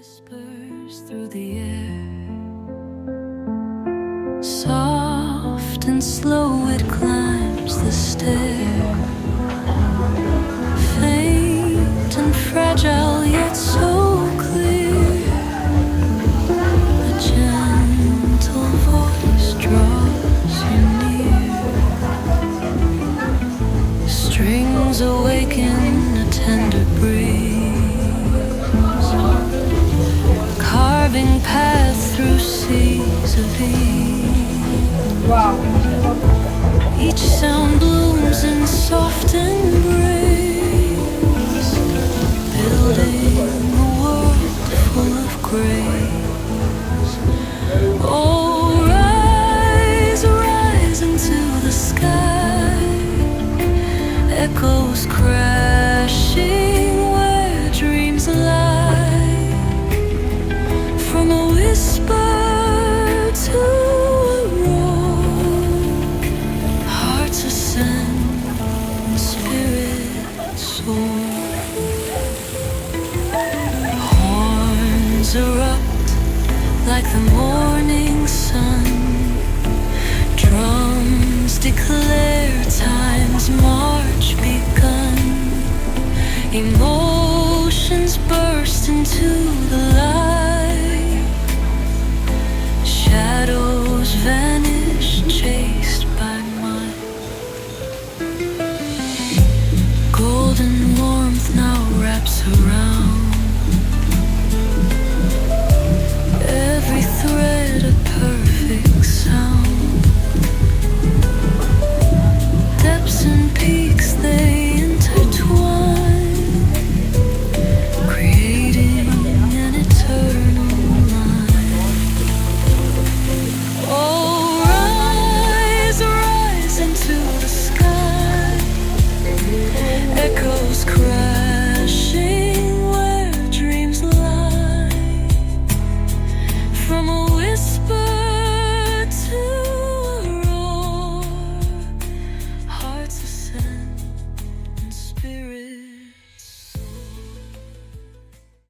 whispers through the air. Soft and slow it climbs the stair. Faint and fragile yet so clear. A gentle voice draws you near. Strings awaken a tender breeze. Carving paths through seas of ease. Wow. Each sound blooms in soft embrace, building a world full of grace. Oh, rise, rise into the sky. Echoes crashing where dreams lie. From a whisper to a roar, hearts ascend and spirits soar. Horns erupt like the morning sun. Drums declare time's march begun. Emotions burst into the light.